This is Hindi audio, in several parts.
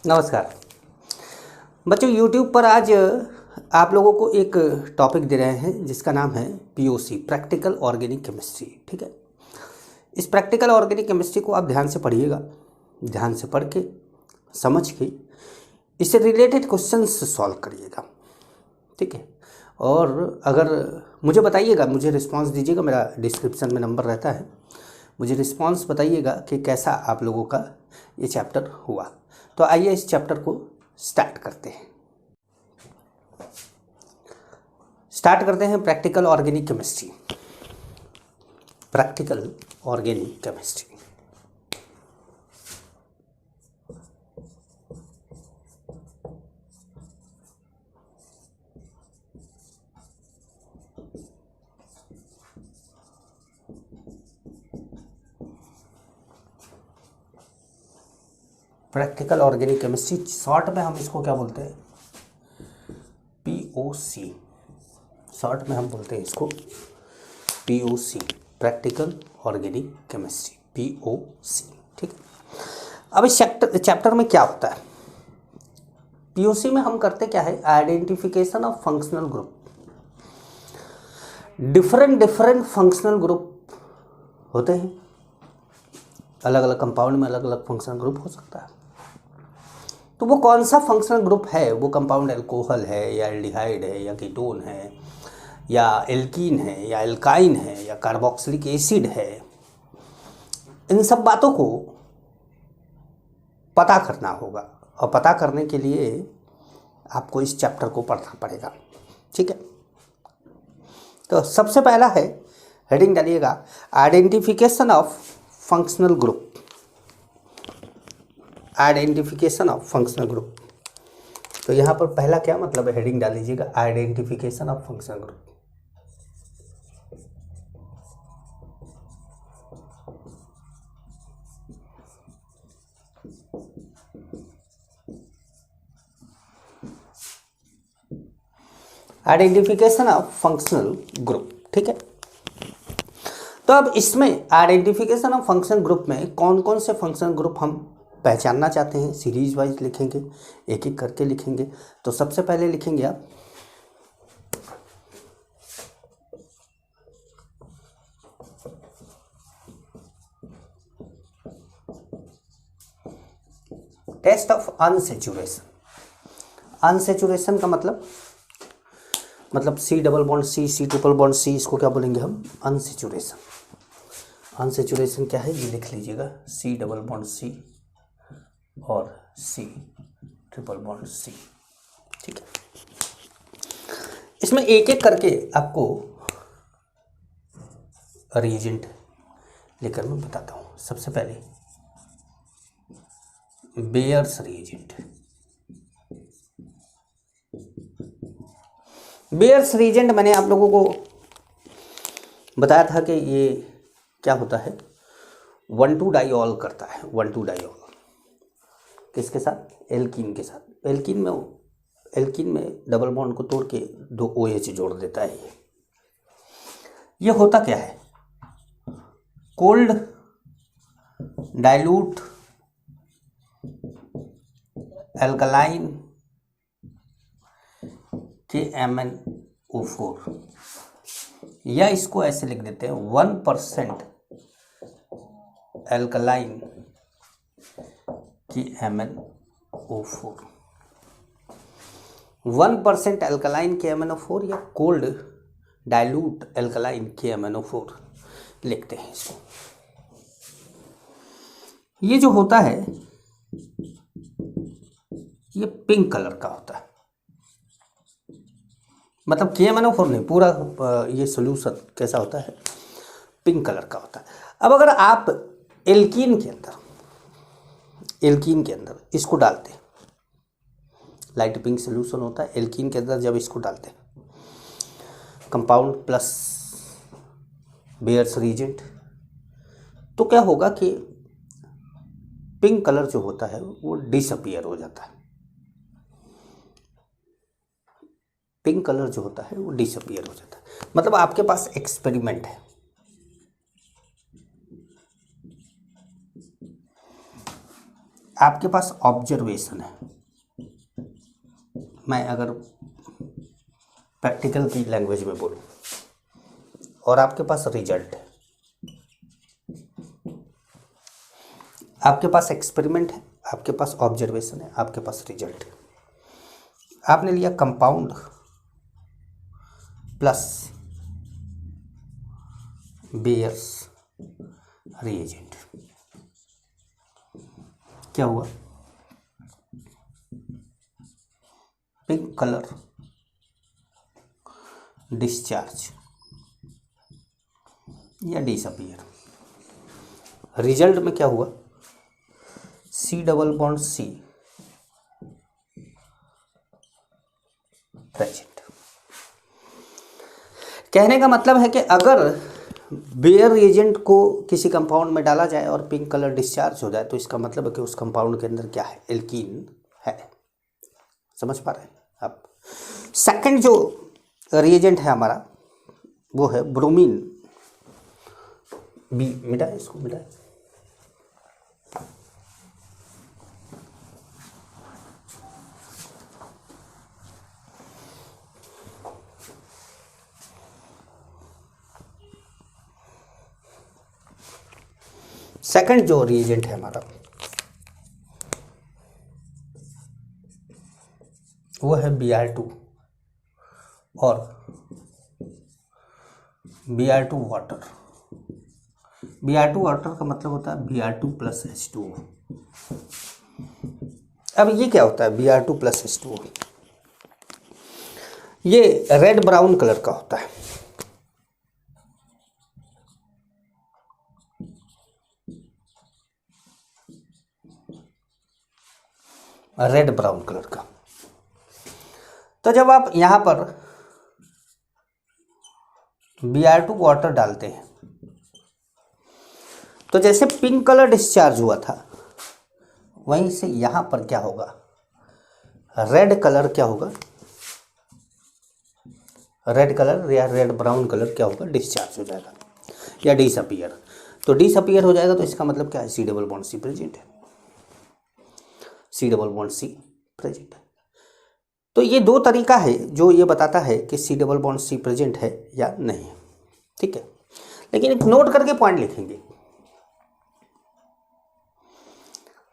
नमस्कार बच्चों। YouTube पर आज आप लोगों को एक टॉपिक दे रहे हैं जिसका नाम है POC, प्रैक्टिकल ऑर्गेनिक केमिस्ट्री। ठीक है, इस प्रैक्टिकल ऑर्गेनिक केमिस्ट्री को आप ध्यान से पढ़िएगा, ध्यान से पढ़ के समझ के इससे रिलेटेड क्वेश्चंस सॉल्व करिएगा। ठीक है, और अगर मुझे बताइएगा, मुझे रिस्पांस दीजिएगा, मेरा डिस्क्रिप्शन में नंबर रहता है, मुझे रिस्पांस बताइएगा कि कैसा आप लोगों का ये चैप्टर हुआ। तो आइए इस चैप्टर को स्टार्ट करते हैं practical organic chemistry. Practical organic chemistry practical organic chemistry short में हम इसको क्या बोलते हैं? POC। शॉर्ट में हम बोलते हैं इसको POC, practical organic chemistry, POC। ठीक है, अब इस चैप्टर में क्या होता है? POC में हम करते क्या है? Identification of functional group. Different functional group होते हैं, अलग अलग कंपाउंड में अलग अलग फंक्शनल ग्रुप हो सकता है। तो वो कौन सा फंक्शनल ग्रुप है? वो कंपाउंड अल्कोहल है या एल्डिहाइड है या कीटोन है या एल्कीन है या एल्काइन है या कार्बोक्सिलिक एसिड है, इन सब बातों को पता करना होगा। और पता करने के लिए आपको इस चैप्टर को पढ़ना पड़ेगा। ठीक है, तो सबसे पहला है, हेडिंग डालिएगा, identification of functional group. Identification of functional group. तो यहाँ पर पहला क्या मतलब है? हेडिंग डाल लीजिएगा, identification of functional group. Identification of functional group. ठीक है, तो अब इसमें आइडेंटिफिकेशन ऑफ फंक्शनल ग्रुप में कौन कौन से फंक्शनल ग्रुप हम पहचानना चाहते हैं, सीरीज वाइज लिखेंगे, एक एक करके लिखेंगे। तो सबसे पहले लिखेंगे आप टेस्ट ऑफ अनसेचुरेशन। अनसेचुरेशन का मतलब C double bond C triple bond C, इसको क्या बोलेंगे हम? अनसेचुरेशन। अनसेचुरेशन क्या है ये लिख लीजिएगा, C डबल बॉन्ड C और C ट्रिपल बॉन्ड C। ठीक है, इसमें एक एक करके आपको रिएजेंट लेकर मैं बताता हूँ। सबसे पहले बेयर्स रिएजेंट। बेयर्स रिएजेंट मैंने आप लोगों को बताया था कि ये क्या होता है? 1,2 डाइऑल करता है। 1,2 डाइऑल किसके साथ? एल्कीन के साथ। एल्कीन में डबल बॉन्ड को तोड़ के 2 OH जोड़ देता है। ये होता क्या है? कोल्ड डाइल्यूट एल्कलाइन KMnO4, या इसको ऐसे लिख देते हैं 1% एल्कलाइन KMnO4। 1% एल्कलाइन KMnO4 या कोल्ड डाइल्यूट एल्कलाइन KMnO4 लिखते हैं इसको। ये जो होता है ये पिंक कलर का होता है, मतलब KMnO4 नहीं, पूरा ये सोल्यूशन कैसा होता है? पिंक कलर का होता है। अब अगर आप एल्कीन के अंदर इसको डालते हैं, लाइट पिंक सोल्यूशन होता है एल्कीन के अंदर, जब इसको डालते हैं कंपाउंड प्लस बेयर्स रिएजेंट, तो क्या होगा कि पिंक कलर जो होता है वो डिसअपीयर हो जाता है। पिंक कलर जो होता है वो डिसअपीयर हो जाता है। मतलब आपके पास एक्सपेरिमेंट है, आपके पास ऑब्जर्वेशन है, मैं अगर प्रैक्टिकल की लैंग्वेज में बोलूँ, और आपके पास रिजल्ट है, आपके पास एक्सपेरिमेंट है, आपके पास ऑब्जर्वेशन है, आपके पास रिजल्ट है। आपने लिया कंपाउंड प्लस बेयर्स रिएजेंट, क्या हुआ? पिंक कलर डिस्चार्ज या डिसअपीयर। रिजल्ट में क्या हुआ? C double bond C present. कहने का मतलब है कि अगर बेयर रिएजेंट को किसी कंपाउंड में डाला जाए और पिंक कलर डिस्चार्ज हो जाए तो इसका मतलब है कि उस कंपाउंड के अंदर क्या है? एल्कीन है। समझ पा रहे हैं आप? सेकंड जो रिएजेंट है हमारा वो है ब्रोमीन बी। मिटा है इसको, मिटा है। सेकंड जो रिएजेंट है हमारा वो है Br2 और Br2 वाटर। Br2 वाटर का मतलब होता है Br2 प्लस H2O। अब ये क्या होता है Br2 प्लस H2O? ये रेड ब्राउन कलर का होता है। रेड ब्राउन कलर का। तो जब आप यहां पर Br2 वाटर डालते हैं तो जैसे पिंक कलर डिस्चार्ज हुआ था वहीं से यहां पर क्या होगा? रेड कलर क्या होगा? रेड कलर या रेड ब्राउन कलर क्या होगा? डिस्चार्ज हो जाएगा या डिसअपीयर। तो डिसअपीयर हो जाएगा तो इसका मतलब क्या है? C double bond C present है। C double bond C present है। तो ये दो तरीका है जो ये बताता है कि C double bond C present है या नहीं। ठीक है, लेकिन एक नोट करके पॉइंट लिखेंगे।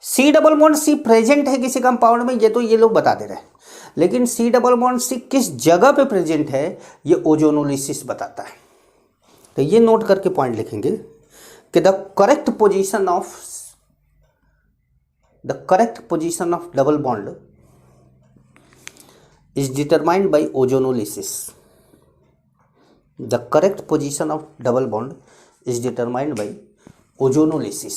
C double bond C present है किसी कंपाउंड में, ये तो ये लोग बता दे रहे हैं, लेकिन सी डबल बॉन्ड सी किस जगह पे प्रेजेंट है ये ओजोनोलिसिस बताता है। तो ये नोट करके पॉइंट लिखेंगे कि the correct position of double bond is determined by ozonolysis. The correct position of double bond is determined by ozonolysis.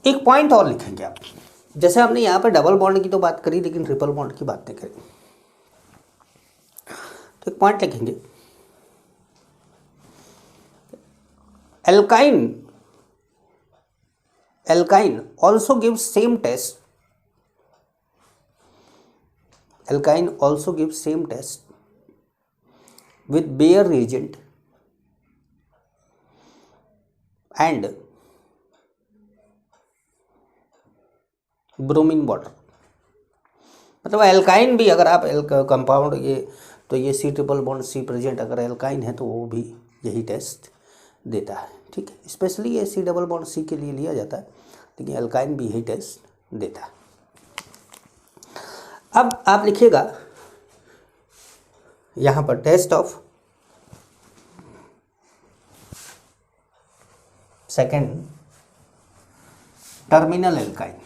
एक पॉइंट और लिखेंगे आप, जैसे हमने यहां पर डबल बॉन्ड की तो बात करी लेकिन ट्रिपल बॉन्ड की बात नहीं करी। तो एक पॉइंट लिखेंगे, alkyne also gives same test. Alkyne also gives same test with Bayer reagent and bromine water. मतलब एल्काइन भी अगर आप कंपाउंड ये तो ये C triple bond C present अगर एल्काइन है तो वो भी यही टेस्ट देता है। ठीक है, स्पेशली ये सी डबल बॉन्ड सी के लिए लिया जाता है, लेकिन एल्काइन भी यही टेस्ट देता है। अब आप लिखिएगा यहां पर test of second terminal alkyne.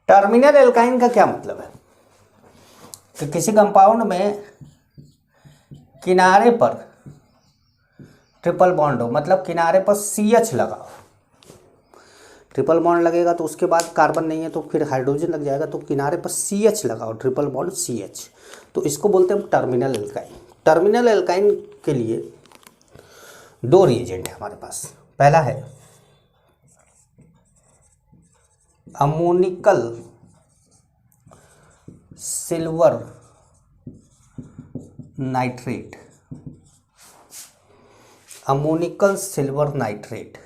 Terminal alkyne का क्या मतलब है कि किसी कंपाउंड में किनारे पर ट्रिपल बॉन्ड हो, मतलब किनारे पर CH लगा हो। ट्रिपल बॉन्ड लगेगा तो उसके बाद कार्बन नहीं है तो फिर हाइड्रोजन लग जाएगा, तो किनारे पर CH लगाओ, ट्रिपल बॉन्ड CH, तो इसको बोलते हैं टर्मिनल एल्काइन। टर्मिनल एल्काइन के लिए 2 रिएजेंट है हमारे पास। पहला है ammoniacal silver nitrate, ammoniacal silver nitrate,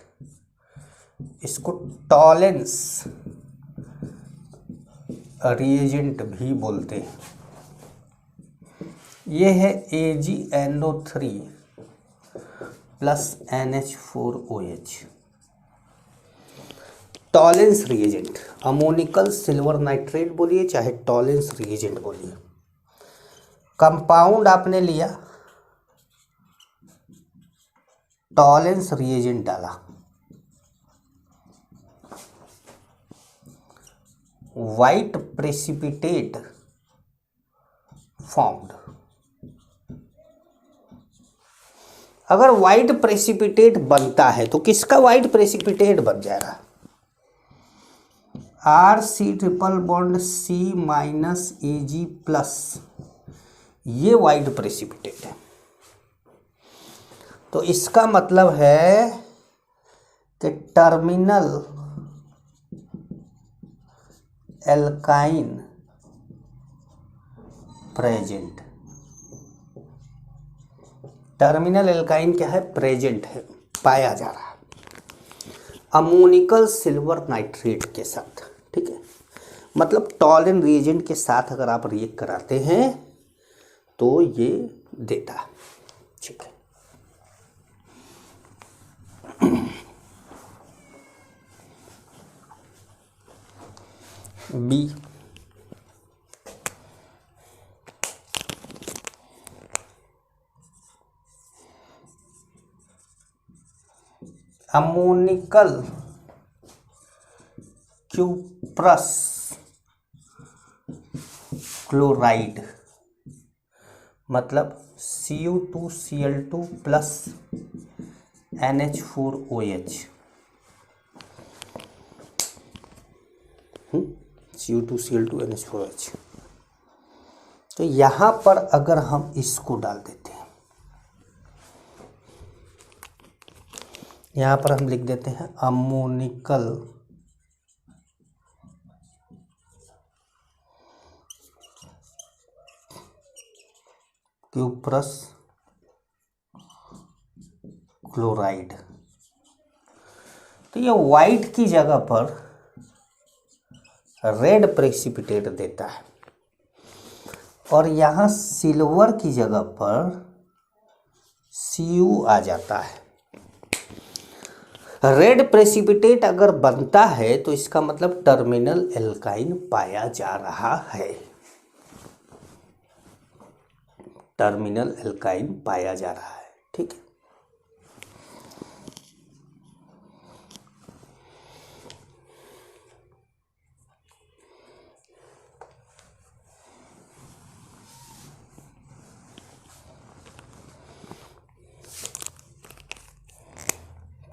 इसको टॉलेंस रिएजेंट भी बोलते हैं। ये है AgNO3 plus NH4OH, Tollens reagent. Ammoniacal silver nitrate बोलिए चाहे टॉलेंस रिएजेंट बोलिए। कंपाउंड आपने लिया, टॉलेंस रिएजेंट डाला, वाइट प्रेसिपिटेट फॉर्म्ड। अगर वाइट प्रेसिपिटेट बनता है तो किसका वाइट प्रेसिपिटेट बन जाएगा? RC triple bond C minus Ag plus, ये वाइट प्रेसिपिटेट है। तो इसका मतलब है कि terminal alkyne present. Terminal alkyne क्या है? प्रेजेंट है, पाया जा रहा है अमोनिकल सिल्वर नाइट्रेट के साथ। ठीक है, मतलब टॉलेंस रिएजेंट के साथ अगर आप रिएक्ट कराते हैं तो ये देता है। ठीक है, बी अमोनिकल क्यूप्रस क्लोराइड, मतलब Cu2Cl2 plus NH4OH, Cu2Cl2 NH4OH। तो यहाँ पर अगर हम इसको डाल देते हैं, यहाँ पर हम लिख देते हैं अमोनिकल क्यूप्रस क्लोराइड, तो ये वाइट की जगह पर रेड प्रेसिपिटेट देता है और यहाँ सिल्वर की जगह पर Cu आ जाता है। रेड प्रेसिपिटेट अगर बनता है तो इसका मतलब टर्मिनल एल्काइन पाया जा रहा है, टर्मिनल एल्काइन पाया जा रहा है। ठीक है,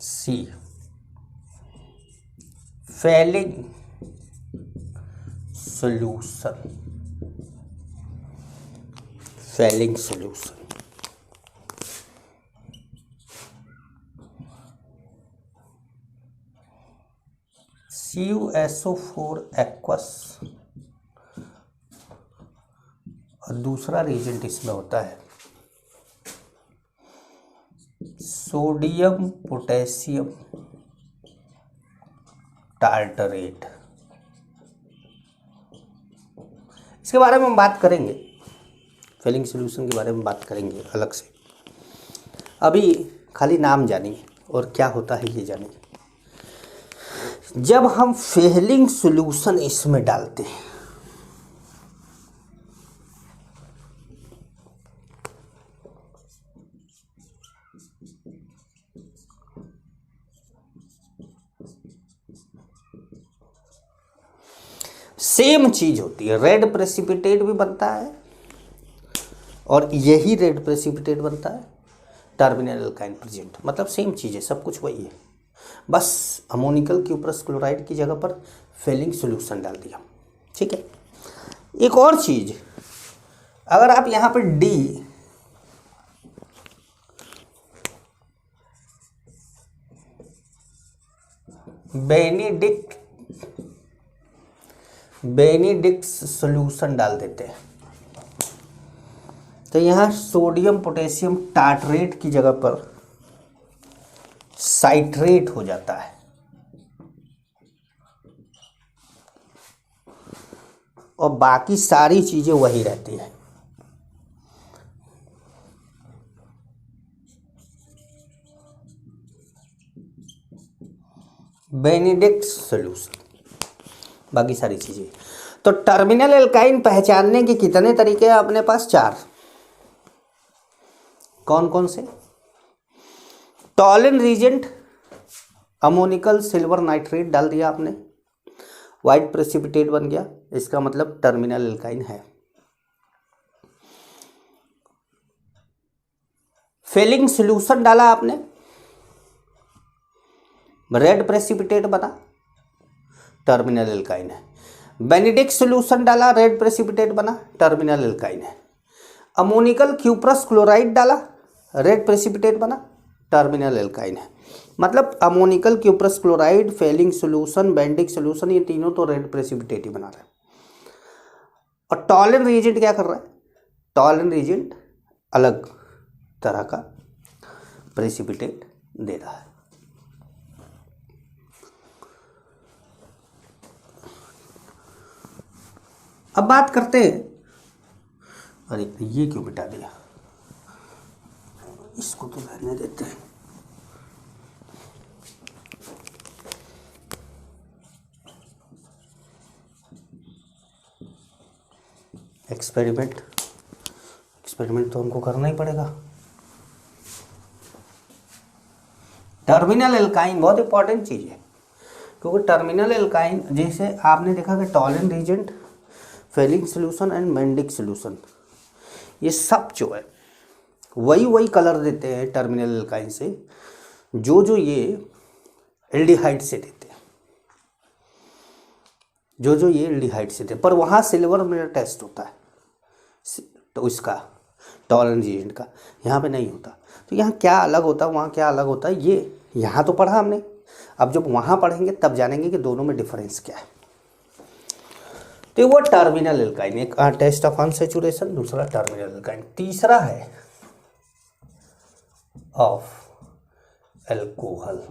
C Fehling solution, Fehling solution. CuSO4 aqueous और दूसरा रिएजेंट इसमें होता है सोडियम पोटेशियम टार्टरेट। इसके बारे में हम बात करेंगे, फेलिंग सॉल्यूशन के बारे में बात करेंगे अलग से। अभी खाली नाम जानिए और क्या होता है ये जानिए। जब हम फेलिंग सॉल्यूशन इसमें डालते हैं सेम चीज होती है, रेड प्रेसिपिटेट भी बनता है और यही रेड प्रेसिपिटेट बनता है टर्मिनल एल्काइन प्रेजेंट, मतलब सेम चीज है, सब कुछ वही है। बस अमोनिकल क्यूप्रस क्लोराइड की जगह पर फेलिंग सॉल्यूशन डाल दिया। ठीक है, एक और चीज़, अगर आप यहाँ पर डी बेनिडिक्ट सॉल्यूशन डाल देते हैं तो यहाँ सोडियम पोटेशियम टार्ट्रेट की जगह पर साइट्रेट हो जाता है। और बाकी सारी चीजें वही रहती है। बेनिडिक्ट सॉल्यूशन, बाकी सारी चीजें। तो टर्मिनल एल्काइन पहचानने के कितने तरीके हैं अपने पास? 4। कौन कौन से? Tollens reagent, ammoniacal silver nitrate डाल दिया आपने, वाइट प्रेसिपिटेट बन गया, इसका मतलब टर्मिनल एल्काइन है। फेलिंग सॉल्यूशन डाला आपने, रेड प्रेसिपिटेट बना, टर्मिनल एल्काइन है। बेनिडिक्ट सॉल्यूशन डाला, रेड प्रेसिपिटेट बना, टर्मिनल एल्काइन है। अमोनिकल क्यूप्रस क्लोराइड डाला, रेड प्रेसिपिटेट बना, टर्मिनल एल्काइन है। मतलब ammoniacal cuprous chloride, Fehling solution, Benedict solution, ये तीनों तो रेड प्रेसिपिटेट ही बना रहे हैं। और टॉलन रीजेंट क्या कर रहा है? टॉलन रीजेंट अलग तरह का प्रेसिपिटेट दे रहा है। अब बात करते हैं, अरे ये क्यों मिटा दिया, इसको तो रहने देते हैं। एक्सपेरिमेंट तो हमको करना ही पड़ेगा। टर्मिनल एल्काइन बहुत इंपॉर्टेंट चीज़ है, क्योंकि टर्मिनल एल्काइन जैसे आपने देखा कि Tollens reagent, Fehling solution and Benedict solution, ये सब जो है वही कलर देते हैं टर्मिनल एल्काइन से जो ये एल्डिहाइड से देते हैं, जो ये एल्डिहाइड से देते हैं। पर वहाँ सिल्वर में टेस्ट होता है तो इसका टॉलन रीजेंट का, यहाँ पे नहीं होता। तो यहाँ क्या अलग होता है, वहाँ क्या अलग होता है, ये यहाँ तो पढ़ा हमने, अब जब वहाँ पढ़ेंगे तब जानेंगे कि दोनों में डिफरेंस क्या है। तो वो टर्मिनल एल्काइन, एक टेस्ट ऑफ अनसैचुरेशन, दूसरा टर्मिनल एल्काइन, तीसरा है ऑफ एल्कोहल।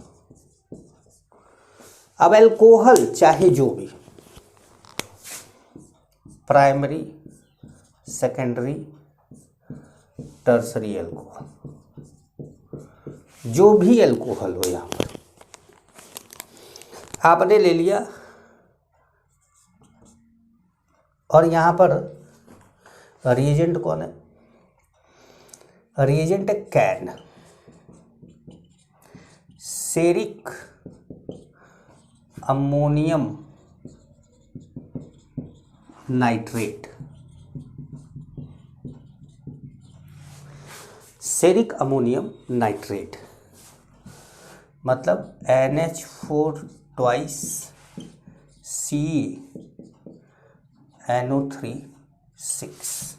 अब एल्कोहल चाहे जो भी, प्राइमरी, सेकेंडरी, टर्सरी एल्कोहल, जो भी एल्कोहल हो, यहाँ पर आपने ले लिया और यहाँ पर रिएजेंट कौन है? रिएजेंट है can, ceric ammonium nitrate, ceric ammonium nitrate मतलब NH4 ट्वाइस CeNO3 6,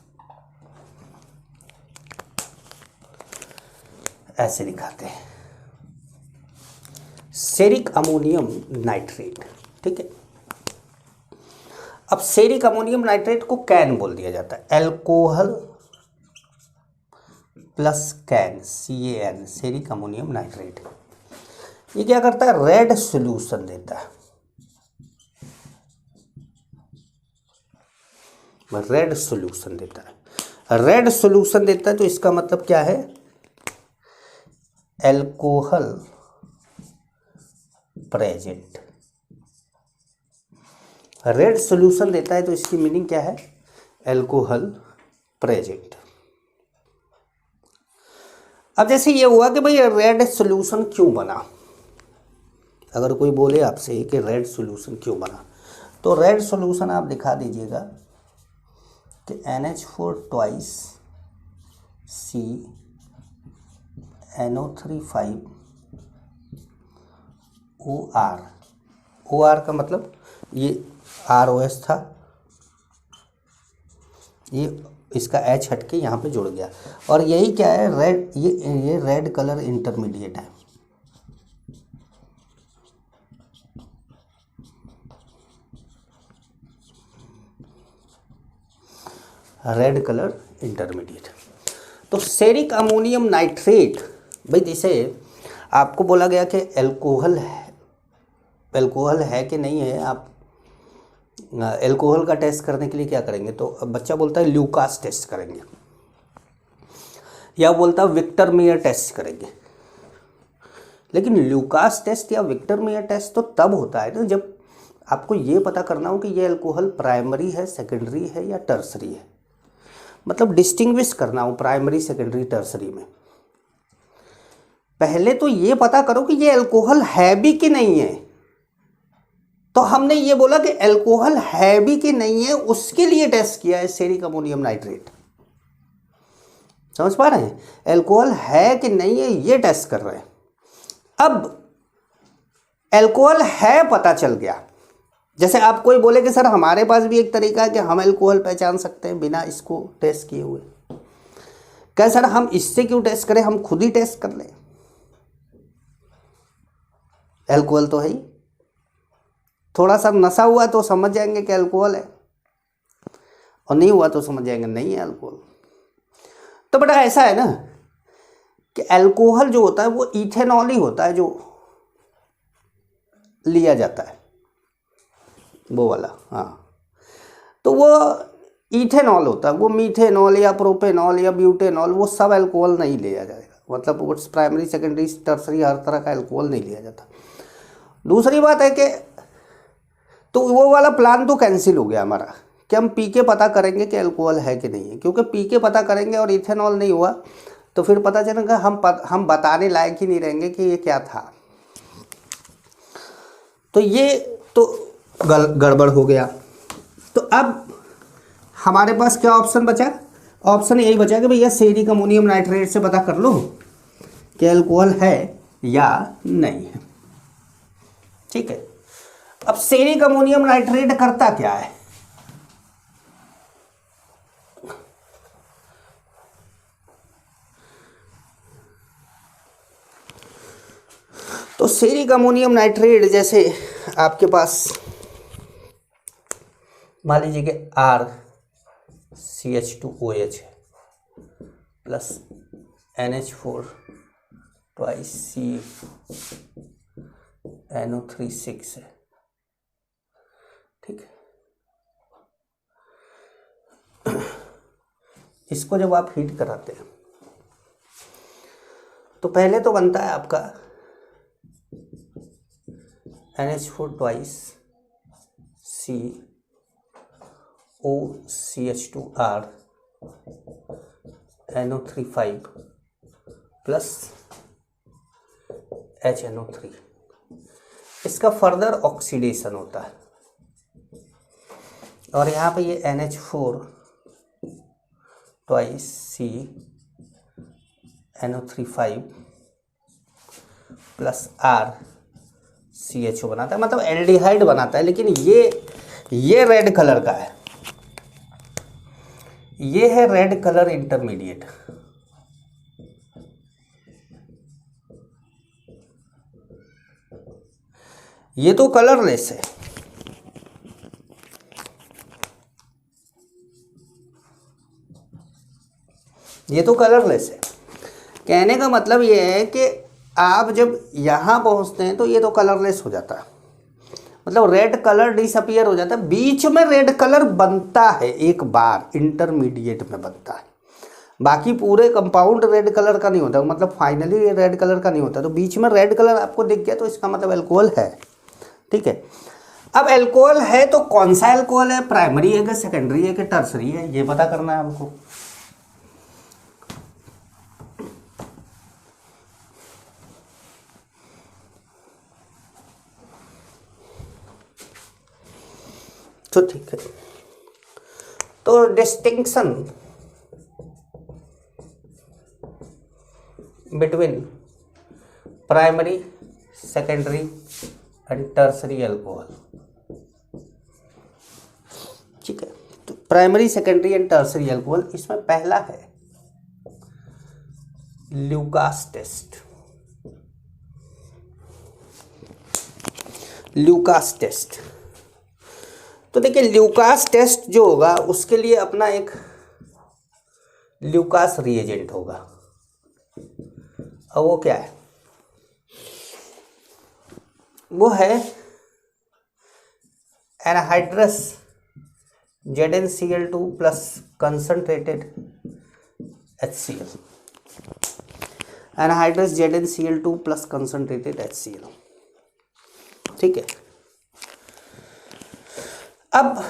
ऐसे दिखाते हैं सेरिक अमोनियम नाइट्रेट। ठीक है, अब सेरिक अमोनियम नाइट्रेट को कैन बोल दिया जाता है, alcohol plus can, CAN, ceric ammonium nitrate. ये क्या करता है? रेड सॉल्यूशन देता है, रेड सॉल्यूशन देता है, रेड सॉल्यूशन देता है। तो इसका मतलब क्या है? एल्कोहल प्रेजेंट, रेड सॉल्यूशन देता है तो इसकी मीनिंग क्या है? Alcohol present. अब जैसे ये हुआ कि भाई रेड सॉल्यूशन क्यों बना, अगर कोई बोले आपसे कि रेड सॉल्यूशन क्यों बना, तो रेड सॉल्यूशन आप दिखा दीजिएगा कि NH4 twice CeNO3 5 OR, OR का मतलब ये ROS था, ये इसका H हट के यहाँ पे जुड़ गया, और यही क्या है, रेड, ये रेड कलर इंटरमीडिएट है, रेड कलर इंटरमीडिएट। तो सेरिक अमोनियम नाइट्रेट, भाई जैसे आपको बोला गया कि एल्कोहल है कि नहीं है, आप एल्कोहल का टेस्ट करने के लिए क्या करेंगे, तो बच्चा बोलता है ल्यूकास टेस्ट करेंगे, या बोलता है विक्टर मेयर टेस्ट करेंगे। लेकिन ल्यूकास टेस्ट या विक्टर मेयर टेस्ट तो तब होता है ना जब आपको ये पता करना हो कि ये अल्कोहल प्राइमरी है, सेकेंडरी है या टर्सरी है, मतलब डिस्टिंग्विश करना हो प्राइमरी, सेकेंडरी, टर्सरी में। पहले तो ये पता करो कि ये अल्कोहल है भी कि नहीं है। तो हमने ये बोला कि अल्कोहल है भी कि नहीं है, उसके लिए टेस्ट किया है सेरिक अमोनियम नाइट्रेट। समझ पा रहे हैं, अल्कोहल है कि नहीं है ये टेस्ट कर रहे हैं। अब अल्कोहल है पता चल गया, जैसे आप कोई बोले कि सर हमारे पास भी एक तरीका है कि हम अल्कोहल पहचान सकते हैं बिना इसको टेस्ट किए हुए। क्या सर हम इससे क्यों टेस्ट करें, हम खुद ही टेस्ट कर लें, अल्कोहल तो है ही, थोड़ा सा नशा हुआ तो समझ जाएंगे कि अल्कोहल है, और नहीं हुआ तो समझ जाएंगे नहीं है अल्कोहल। तो बेटा ऐसा है ना कि अल्कोहल जो होता है वो इथेनॉल ही होता है जो लिया जाता है, वो वाला, हाँ। तो वो इथेनॉल होता है, वो मीथेनॉल या प्रोपेनॉल या ब्यूटेनॉल वो सब अल्कोहल नहीं लिया जाएगा, मतलब वो प्राइमरी, सेकेंडरी, टर्सरी हर तरह का अल्कोहल नहीं लिया जाता। दूसरी बात है कि तो वो वाला प्लान तो कैंसिल हो गया हमारा कि हम पी के पता करेंगे कि अल्कोहल है कि नहीं है, क्योंकि पी के पता करेंगे और इथेनॉल नहीं हुआ तो फिर पता चलेगा हम बताने लायक ही नहीं रहेंगे कि ये क्या था। तो ये तो गड़बड़ हो गया। तो अब हमारे पास क्या ऑप्शन बचा, ऑप्शन यही बचा कि भैया सेरिक अमोनियम नाइट्रेट से पता कर लो कि अल्कोहल है या नहीं है। ठीक है, अब सेरिक अमोनियम नाइट्रेट करता क्या है, तो सेरिक अमोनियम नाइट्रेट जैसे आपके पास मान लीजिए कि RCH2OH है प्लस NH4 ट्वाइस CnO3 है, ठीक है। इसको जब आप हीट कराते हैं तो पहले तो बनता है आपका NH4 twice COCH2R NO3 plus HNO3, इसका फर्दर ऑक्सीडेशन होता है, और यहाँ पे ये NH4 twice CnO3 plus RCHO बनाता है, मतलब एल्डिहाइड बनाता है। लेकिन ये रेड कलर का है, ये है रेड कलर इंटरमीडिएट। ये तो कलरलेस है, ये तो कलरलेस है। कहने का मतलब ये है कि आप जब यहाँ पहुँचते हैं तो ये तो कलरलेस हो जाता है, मतलब रेड कलर डिसअपियर हो जाता है। बीच में रेड कलर बनता है एक बार, इंटरमीडिएट में बनता है, बाकी पूरे कंपाउंड रेड कलर का नहीं होता, मतलब फाइनली रेड कलर का नहीं होता। तो बीच में रेड कलर आपको दिख गया तो इसका मतलब अल्कोहल है, ठीक है। अब अल्कोहल है तो कौन सा अल्कोहल है, प्राइमरी है कि सेकेंडरी है कि टर्सरी है, ये पता करना है हमको। तो ठीक है, तो distinction between primary, secondary and tertiary alcohol. ठीक है, तो primary, secondary and tertiary alcohol, इसमें पहला है ल्यूकास टेस्ट। ल्यूकास टेस्ट, तो देखिए ल्यूकास टेस्ट जो होगा उसके लिए अपना एक ल्यूकास रिएजेंट होगा। अब वो क्या है? वो है anhydrous ZnCl2 plus concentrated HCl। Anhydrous ZnCl2 plus concentrated HCl। ठीक है, अब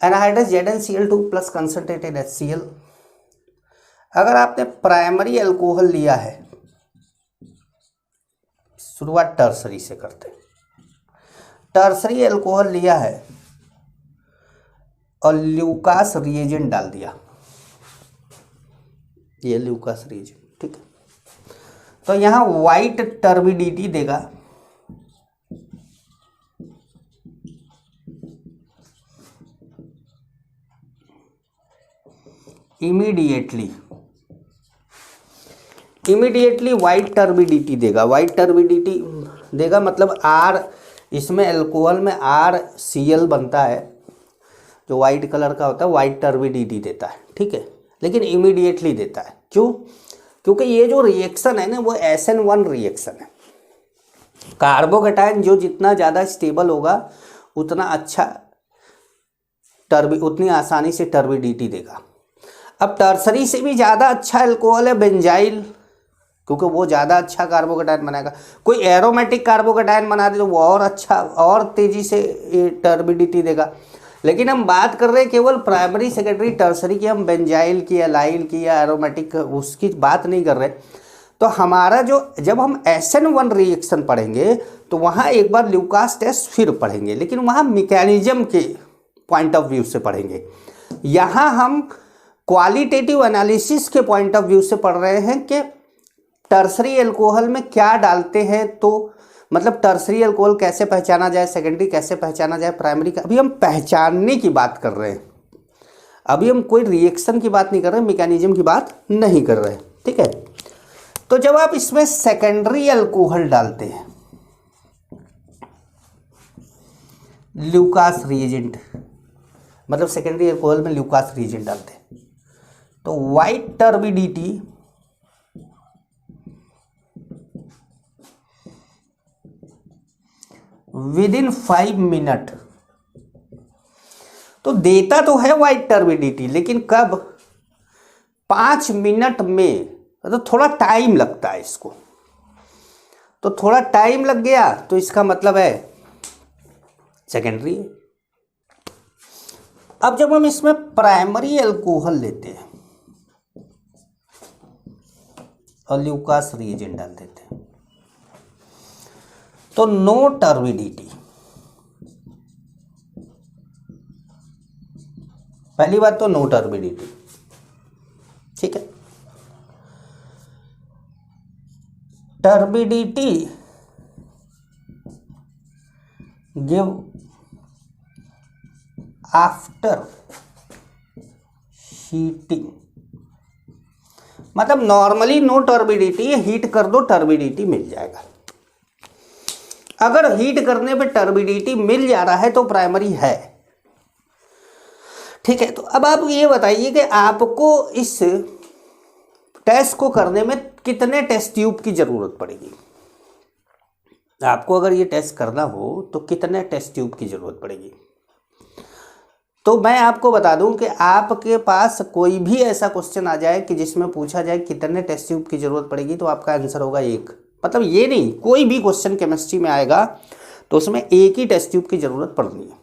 anhydrous ZnCl2 plus concentrated HCl, अगर आपने प्राइमरी अल्कोहल लिया है, शुरुआत टर्सरी से करते हैं, टर्सरी अल्कोहल लिया है और ल्यूकास रिएजेंट डाल दिया, ये ल्यूकास रिएजेंट। ठीक है, तो यहां वाइट टर्बिडिटी देगा, इमीडिएटली वाइट टर्बिडिटी देगा। वाइट टर्बिडिटी देगा मतलब R, इसमें अल्कोहल में RCl बनता है जो वाइट कलर का होता है, वाइट टर्बिडिटी देता है। ठीक है, लेकिन इमीडिएटली देता है। क्यों? क्योंकि ये जो रिएक्शन है ना वो SN1 रिएक्शन है। कार्बोकेटायन जो जितना ज़्यादा स्टेबल होगा उतना अच्छा उतनी आसानी से टर्बिडिटी देगा। अब टर्सरी से भी ज़्यादा अच्छा अल्कोहल है बेंजाइल, क्योंकि वो ज़्यादा अच्छा कार्बोकेटायन बनाएगा। कोई एरोमेटिक कार्बोकेटायन बना दे तो वो और अच्छा, और तेज़ी से टर्बिडिटी देगा। लेकिन हम बात कर रहे हैं केवल प्राइमरी, सेकेंडरी, टर्सरी की, हम बेंजाइल की, एलाइल की या एरोमेटिक उसकी बात नहीं कर रहे। तो हमारा जो, जब हम SN1 रिएक्शन पढ़ेंगे तो वहाँ एक बार ल्यूकास टेस्ट फिर पढ़ेंगे, लेकिन वहाँ मैकेनिज्म के पॉइंट ऑफ व्यू से पढ़ेंगे। यहाँ हम क्वालिटेटिव एनालिसिस के पॉइंट ऑफ व्यू से पढ़ रहे हैं कि टर्सरी अल्कोहल में क्या डालते हैं, तो मतलब टर्सरी अल्कोहल कैसे पहचाना जाए, सेकेंडरी कैसे पहचाना जाए, प्राइमरी का। अभी हम पहचानने की बात कर रहे हैं, अभी हम कोई रिएक्शन की बात नहीं कर रहे, मैकेनिज्म की बात नहीं कर रहे। ठीक है, तो जब आप इसमें सेकेंडरी अल्कोहल डालते हैं, ल्यूकास रिएजेंट, मतलब सेकेंडरी अल्कोहल में ल्यूकास रिएजेंट डालते हैं, तो वाइट टर्बिडिटी विदिन 5 मिनट तो देता तो है वाइट टर्बिडिटी, लेकिन कब? 5 मिनट में, तो थोड़ा टाइम लगता है इसको। तो थोड़ा टाइम लग गया तो इसका मतलब है सेकेंडरी है। अब जब हम इसमें प्राइमरी अल्कोहल लेते हैं और ल्यूकास रिएजेंट डाल देते हैं तो नो टर्बिडिटी। पहली बात तो नो टर्बिडिटी। ठीक है, टर्बिडिटी गिव आफ्टर हीटिंग, मतलब नॉर्मली नो टर्बिडिटी, हीट कर दो टर्बिडिटी मिल जाएगा। अगर हीट करने पे टर्बिडिटी मिल जा रहा है तो प्राइमरी है। ठीक है, तो अब आप ये बताइए कि आपको इस टेस्ट को करने में कितने टेस्ट ट्यूब की जरूरत पड़ेगी। आपको अगर ये टेस्ट करना हो तो कितने टेस्ट ट्यूब की जरूरत पड़ेगी। तो मैं आपको बता दूं कि आपके पास कोई भी ऐसा क्वेश्चन आ जाए कि जिसमें पूछा जाए कितने टेस्ट ट्यूब की जरूरत पड़ेगी, तो आपका आंसर होगा 1। मतलब ये नहीं, कोई भी क्वेश्चन केमिस्ट्री में आएगा तो उसमें एक ही टेस्ट ट्यूब की जरूरत पड़नी है।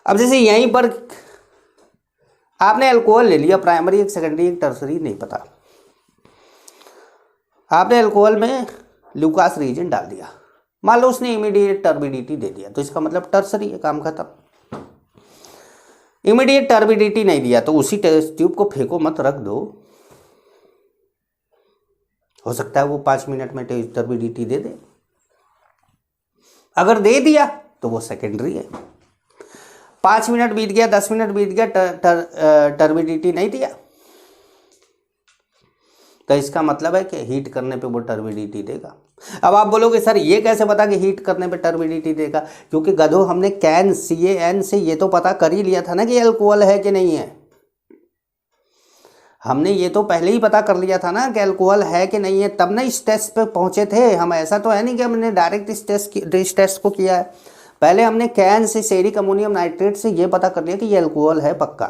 अब जैसे यहीं पर आपने अल्कोहल ले लिया, प्राइमरी, एक सेकेंडरी, एक टर्सरी, नहीं पता, आपने अल्कोहल में ल्यूकास रिएजेंट डाल दिया, मान लो उसने इमीडिएट टर्बिडिटी दे दिया, तो इसका मतलब टर्सरी है, काम खत्म। इमीडिएट टर्बिडिटी नहीं दिया तो उसी टेस्ट ट्यूब को फेंको मत, रख दो, हो सकता है वो 5 मिनट में टर्बिडिटी दे दे। अगर दे दिया तो वो सेकेंडरी है। 5 मिनट बीत गया, 10 मिनट बीत गया, टर्बिडिटी नहीं दिया, तो इसका मतलब है कि हीट करने पे वो टर्बिडिटी देगा। अब आप बोलोगे सर ये कैसे पता कि हीट करने पे टर्बिडिटी देगा? क्योंकि गधो हमने CaN से ये तो पता कर ही लिया था ना कि अल्कोहल है कि नहीं है। हमने ये तो पहले ही पता कर लिया था ना कि अल्कोहल है कि नहीं है, तब ना इस टेस्ट पे पहुंचे थे हम। ऐसा तो है नहीं कि हमने डायरेक्ट इस टेस्ट को किया है। पहले हमने can say ceric ammonium nitrate से ये पता कर लिया कि ये अल्कोहल है पक्का।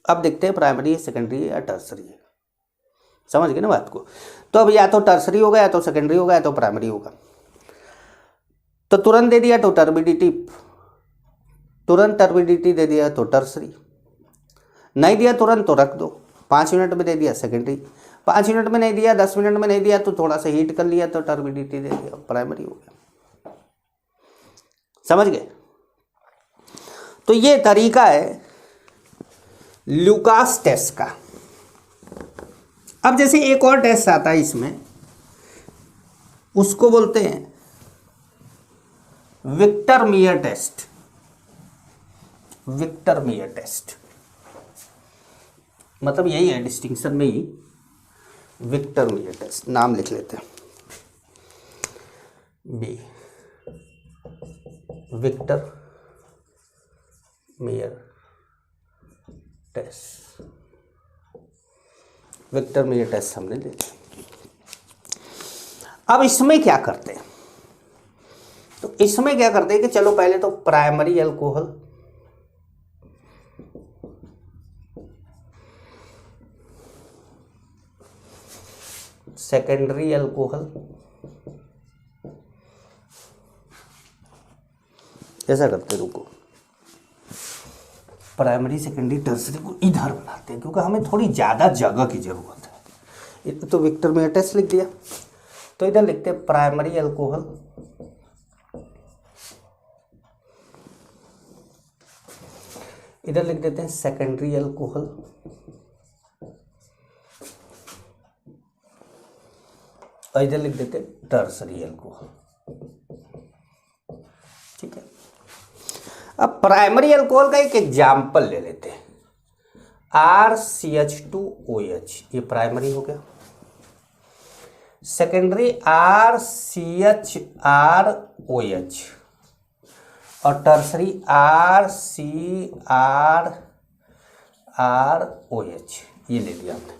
अब देखते हैं प्राइमरी है, सेकेंडरी है या टर्सरी है। समझ गए ना बात को? तो अब या तो टर्सरी होगा या तो सेकेंडरी होगा या तो प्राइमरी होगा। तो तुरंत दे दिया तो टर्बिडिटी, तुरंत टर्बिडिटी दे दिया तो टर्सरी, नहीं दिया तुरंत तो रख दो। 5 मिनट में दे दिया सेकेंडरी, 5 मिनट में नहीं दिया, 10 मिनट में नहीं दिया तो थोड़ा सा हीट कर लिया तो टर्बिडिटी दे दिया, प्राइमरी हो गया। समझ गए? तो ये तरीका है लुकास टेस्ट का। अब जैसे एक और टेस्ट आता है इसमें, उसको बोलते हैं Victor Meyer test. Victor Meyer test मतलब यही है, डिस्टिंक्शन में ही विक्टर मेयर टेस्ट। नाम लिख लेते हैं B, Victor Meyer test. Victor Meyer test हमने ले लिया। अब इसमें क्या करते हैं? तो इसमें क्या करते हैं कि चलो पहले तो प्राइमरी अल्कोहल, सेकेंडरी अल्कोहल, ऐसा करते, रुको, प्राइमरी सेकेंडरी टर्सरी को इधर बनाते हैं क्योंकि हमें थोड़ी ज़्यादा जगह की ज़रूरत है। तो विक्टर मेयर टेस्ट लिख दिया, तो इधर लिखते हैं प्राइमरी अल्कोहल, इधर लिख देते हैं सेकेंडरी अल्कोहल, और इधर लिख देते हैं टर्सरी अल्कोहल। ठीक है। अब प्राइमरी अल्कोहल का एक एग्जाम्पल ले लेते हैं, RCH2OH, ये प्राइमरी हो गया। सेकेंडरी RCHROH और टर्सरी RCRROH, ये ले लिया हमने।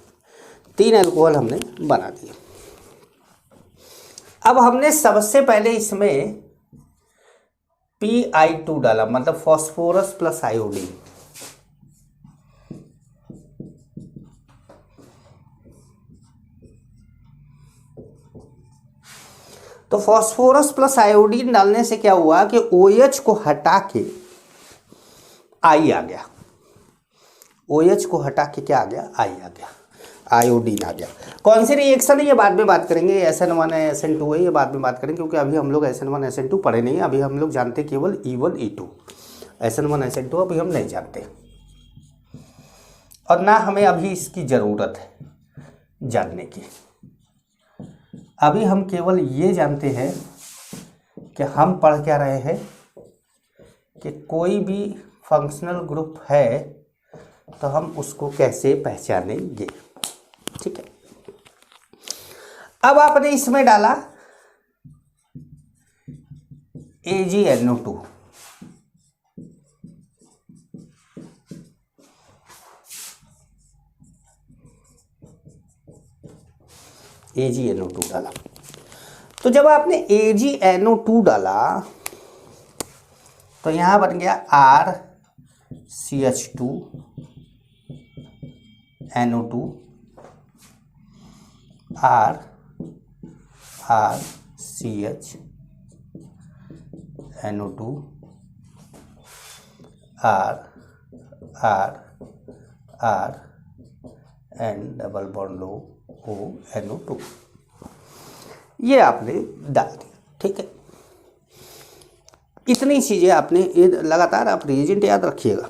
3 अल्कोहल हमने बना दिए। अब हमने सबसे पहले इसमें PI2 डाला, मतलब फॉस्फोरस प्लस आयोडीन। तो फॉस्फोरस प्लस आयोडीन डालने से क्या हुआ कि OH को हटा के I आ गया। OH को हटा के क्या आ गया? I आ गया, आयोडीन आ गया। कौन सी रिएक्शन है ये बाद में बात करेंगे, SN1 है SN2 है, ये बाद में बात करेंगे क्योंकि अभी हम लोग SN1 SN2 पढ़े नहीं। अभी हम लोग जानते केवल E1 E2, SN1 SN2 अभी हम नहीं जानते, और ना हमें अभी इसकी ज़रूरत है जानने की। अभी हम केवल ये जानते हैं कि हम पढ़ क्या रहे हैं कि कोई भी फंक्शनल ग्रुप है तो हम उसको कैसे पहचानेंगे। ठीक है। अब आपने इसमें डाला AgNO2, AgNO2 डाला। तो जब आपने AgNO2 डाला तो यहां बन गया RCH2NO2, RCHNO2, R N double bond ONO2, ये आपने डाल दिया। ठीक है। इतनी चीज़ें आपने लगातार आप रिएजेंट याद रखिएगा।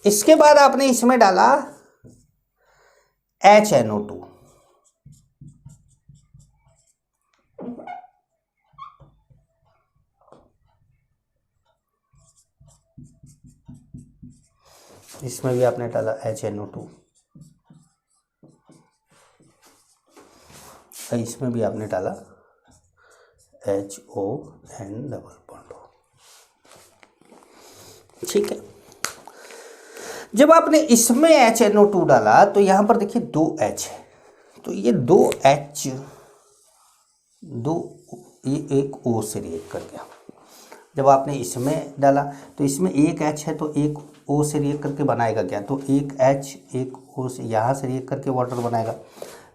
इसके बाद आपने इसमें डाला HNO2, इसमें भी आपने डाला HNO2, इसमें भी आपने डाला HON डबल बॉन्ड। ठीक है, जब आपने इसमें HNO2 डाला तो यहां पर देखिए 2 H है, तो ये 2 H ये एक O से रिएक्ट कर गया। जब आपने इसमें डाला तो इसमें एक H है, तो एक O से रिएक्ट करके बनाएगा क्या, तो एक H एक O से यहाँ से रिएक्ट करके वाटर बनाएगा।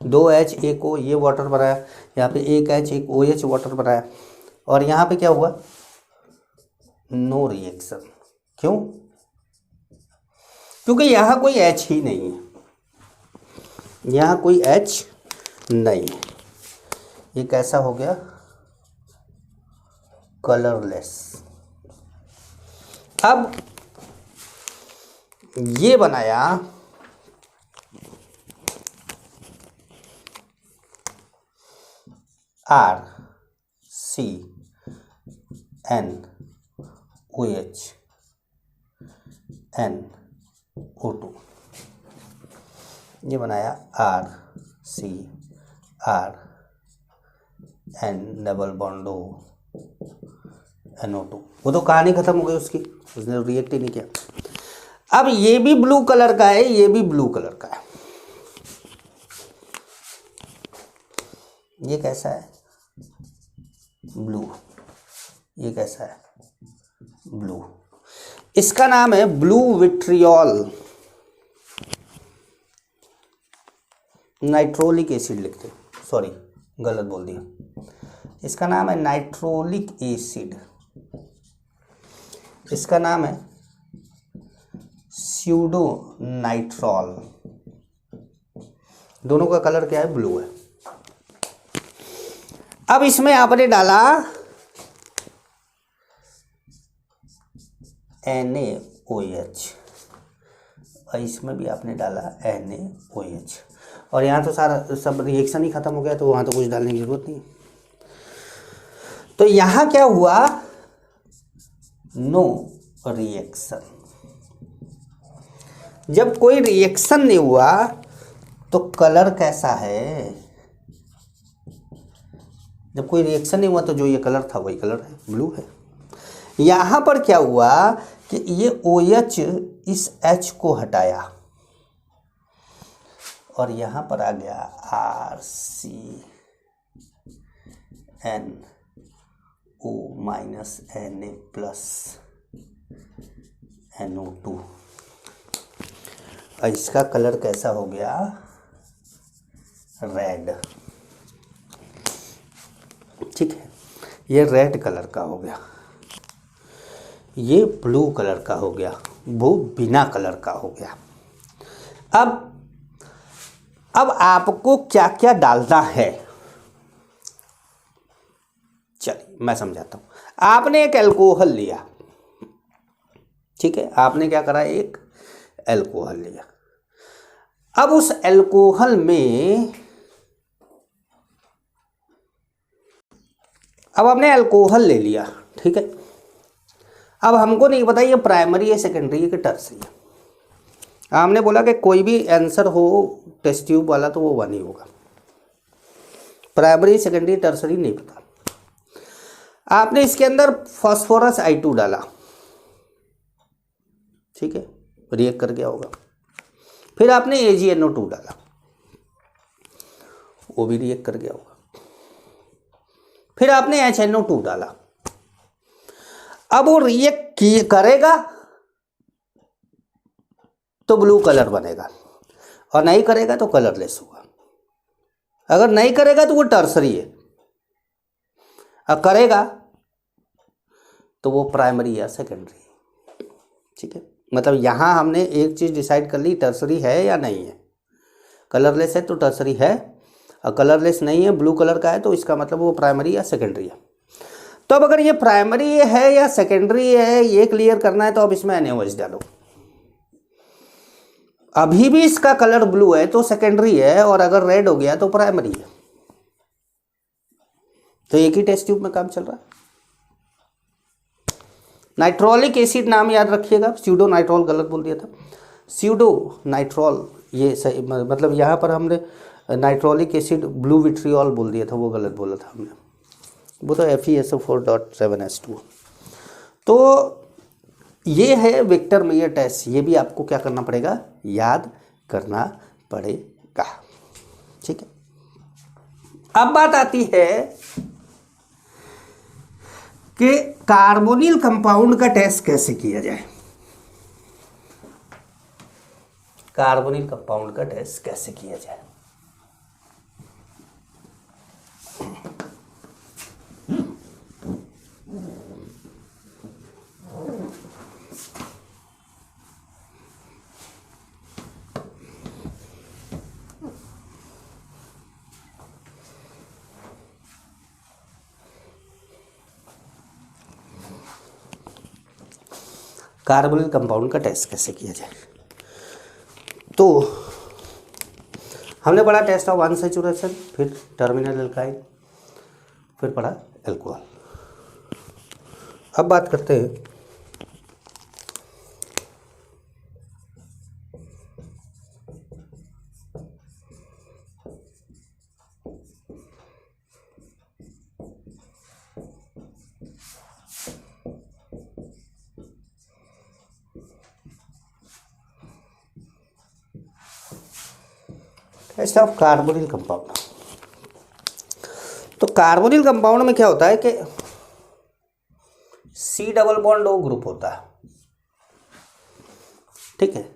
2 H एक O, ये वाटर बनाया। यहाँ पे एक H एक OH वाटर बनाया। और यहाँ पे क्या हुआ, नो रिएक्शन। क्यों, क्योंकि यहाँ कोई H ही नहीं है, यहाँ कोई H नहीं है। ये कैसा हो गया, कलरलेस। अब ये बनाया RCNOH ये बनाया RCRN डबल बॉन्ड NO2। वो तो कहानी खत्म हो गई उसकी, उसने रिएक्ट ही नहीं किया। अब ये भी ब्लू कलर का है, ये भी ब्लू कलर का है। ये कैसा है, ब्लू। ये कैसा है, ब्लू। इसका नाम है ब्लू विट्रियोल, नाइट्रोलिक एसिड लिखते, सॉरी गलत बोल दिया। इसका नाम है नाइट्रोलिक एसिड, इसका नाम है स्यूडो नाइट्रॉल। दोनों का कलर क्या है, ब्लू है। अब इसमें आपने डाला NaOH और इसमें भी आपने डाला NaOH, और यहाँ तो सारा सब रिएक्शन ही खत्म हो गया, तो वहाँ तो कुछ डालने की जरूरत नहीं। तो यहाँ क्या हुआ, नो रिएक्शन। जब कोई रिएक्शन नहीं हुआ तो कलर कैसा है, जब कोई रिएक्शन नहीं हुआ तो जो ये कलर था वही कलर है, ब्लू है। यहाँ पर क्या हुआ कि ये OH इस H को हटाया और यहाँ पर आ गया RCNO minus Na plus NO2। और इसका कलर कैसा हो गया, रेड। ठीक है, ये रेड कलर का हो गया, ये ब्लू कलर का हो गया, वो बिना कलर का हो गया। अब आपको क्या क्या डालना है, चलिए मैं समझाता हूँ। आपने एक अल्कोहल लिया, ठीक है, आपने क्या करा, एक अल्कोहल लिया। अब उस अल्कोहल में अब आपने अल्कोहल ले लिया, ठीक है। अब हमको नहीं पता ये प्राइमरी है, सेकेंडरी है कि टर्सरी है। हमने बोला कि कोई भी आंसर हो टेस्ट ट्यूब वाला तो वो 1 ही होगा, प्राइमरी सेकेंडरी टर्सरी नहीं पता। आपने इसके अंदर फास्फोरस I2 डाला, ठीक है, रिएक्ट कर गया होगा। फिर आपने AgNO2 डाला, वो भी रिएक्ट कर गया होगा। फिर आपने HNO2 डाला, अब वो रिएक्ट करेगा तो ब्लू कलर बनेगा, और नहीं करेगा तो कलरलेस होगा। अगर नहीं करेगा तो वो टर्सरी है, और करेगा तो वो प्राइमरी या सेकेंडरी। ठीक है, मतलब यहाँ हमने एक चीज़ डिसाइड कर ली, टर्सरी है या नहीं है। कलरलेस है तो टर्सरी है, और कलरलेस नहीं है, ब्लू कलर का है, तो इसका मतलब वो प्राइमरी या सेकेंडरी है। तो अब अगर ये प्राइमरी है या सेकेंडरी है ये क्लियर करना है तो अब इसमें NaOH डालो। अभी भी इसका कलर ब्लू है तो सेकेंडरी है, और अगर रेड हो गया तो प्राइमरी है। तो एक ही टेस्ट ट्यूब में काम चल रहा है। नाइट्रोलिक एसिड नाम याद रखिएगा, स्यूडो नाइट्रोल गलत बोल दिया था। स्यूडो नाइट्रॉल, ये सही मतलब यहाँ पर हमने नाइट्रोलिक एसिड ब्लू विट्रियोल बोल दिया था, वो गलत बोला था हमने, वो तो FeSO4.7H2। तो ये है वेक्टर मेयर टेस्ट, ये भी आपको क्या करना पड़ेगा, याद करना पड़ेगा। ठीक है, अब बात आती है कि कार्बोनिल कंपाउंड का टेस्ट कैसे किया जाए। कार्बोनिल कंपाउंड का टेस्ट कैसे किया जाए। कार्बोनिल कंपाउंड का टेस्ट कैसे किया जाए। तो हमने पढ़ा टेस्ट ऑफ अनसैचुरेशन, फिर टर्मिनल एल्काइल, फिर पढ़ा एल्कोहल। अब बात करते हैं टेस्ट ऑफ कार्बोनिल कंपाउंड। तो कार्बोनिल कंपाउंड में क्या होता है कि C double bond O group होता है, ठीक है।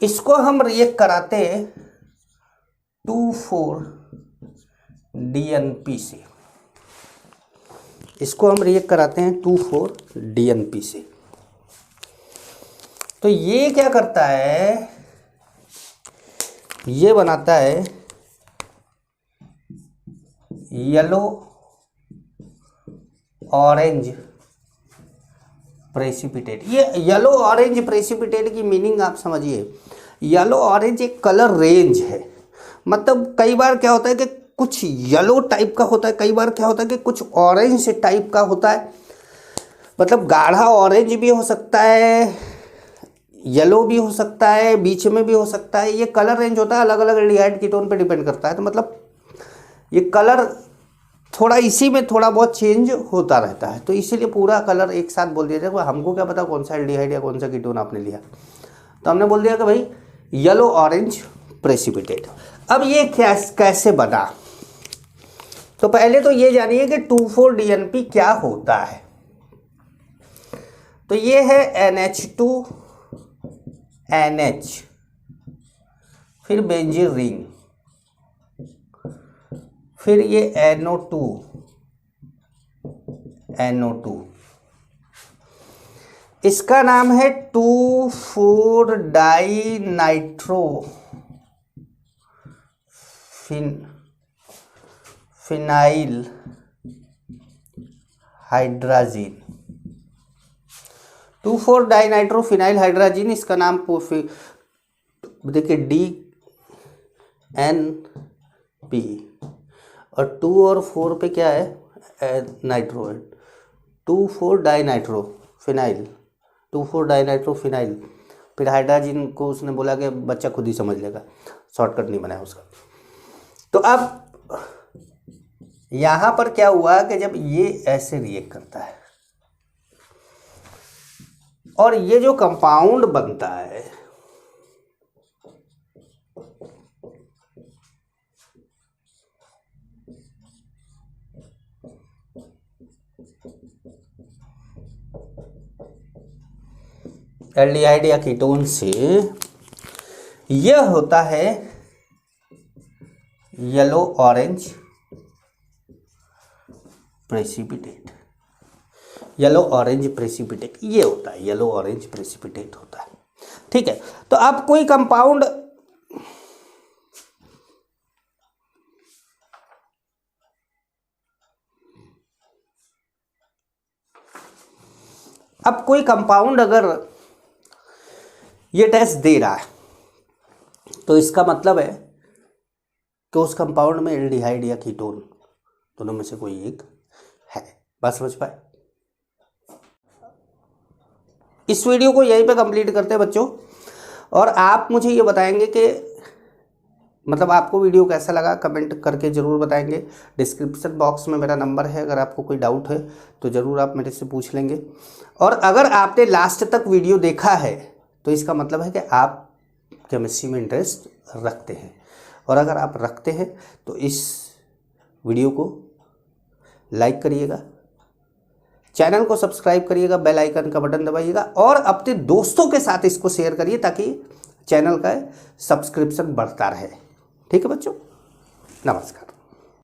इसको हम रिएक्ट कराते 2,4-DNP से, इसको हम रिएक्ट कराते हैं 2,4-DNP से। तो ये क्या करता है, ये बनाता है येलो ऑरेंज प्रेसिपिटेट। ये येलो ऑरेंज प्रेसिपिटेट की मीनिंग आप समझिए, येलो ऑरेंज एक कलर रेंज है। मतलब कई बार क्या होता है कि कुछ येलो टाइप का होता है, कई बार क्या होता है कि कुछ ऑरेंज टाइप का होता है। मतलब गाढ़ा ऑरेंज भी हो सकता है, येलो भी हो सकता है, बीच में भी हो सकता है। ये कलर रेंज होता है, अलग अलग एल्डिहाइड कीटोन पे डिपेंड करता है। तो मतलब ये कलर थोड़ा इसी में थोड़ा बहुत चेंज होता रहता है, तो इसीलिए पूरा कलर एक साथ बोल दिया जाए। हमको क्या पता कौन सा एल्डिहाइड या कौन सा कीटोन आपने लिया, तो हमने बोल दिया कि भाई येलो ऑरेंज प्रेसिपिटेट। अब ये कैसे बना, तो पहले तो ये जानिए कि 2,4-DNP क्या होता है। तो ये है NH2NH, फिर बेंजीन रिंग, फिर ये NO2, इसका नाम है 2,4-डाइनाइट्रो फिनाइल हाइड्राजीन। 2,4-डाइनाइट्रोफिनाइल हाइड्राजीन, इसका नाम देखिए DNP, और 2 और 4 पे क्या है, नाइट्रो है, 2,4-डाइनाइट्रोफिनाइल, 2,4-डाइनाइट्रोफिनाइल। फिर हाइड्राजीन को उसने बोला कि बच्चा खुद ही समझ लेगा, शॉर्टकट नहीं बनाया उसका। तो अब यहाँ पर क्या हुआ कि जब ये ऐसे रिएक्ट करता है और ये जो कंपाउंड बनता है, एल्डिहाइड या कीटोन से, यह होता है yellow orange precipitate. Yellow orange precipitate ये होता है, येलो ऑरेंज प्रेसिपिटेट होता है, ठीक है। तो अब कोई कंपाउंड अगर ये टेस्ट दे रहा है, तो इसका मतलब है कि उस कंपाउंड में एल्डिहाइड या कीटोन दोनों में से कोई एक है। बात समझ पाए। इस वीडियो को यहीं पे कंप्लीट करते हैं बच्चों। और आप मुझे ये बताएंगे कि मतलब आपको वीडियो कैसा लगा, कमेंट करके ज़रूर बताएंगे। डिस्क्रिप्शन बॉक्स में मेरा नंबर है, अगर आपको कोई डाउट है तो ज़रूर आप मेरे से पूछ लेंगे। और अगर आपने लास्ट तक वीडियो देखा है तो इसका मतलब है कि आप केमिस्ट्री में इंटरेस्ट रखते हैं, और अगर आप रखते हैं तो इस वीडियो को लाइक करिएगा, चैनल को सब्सक्राइब करिएगा, बेल आइकन का बटन दबाइएगा और अपने दोस्तों के साथ इसको शेयर करिए ताकि चैनल का सब्सक्रिप्शन बढ़ता रहे। ठीक है बच्चों, नमस्कार।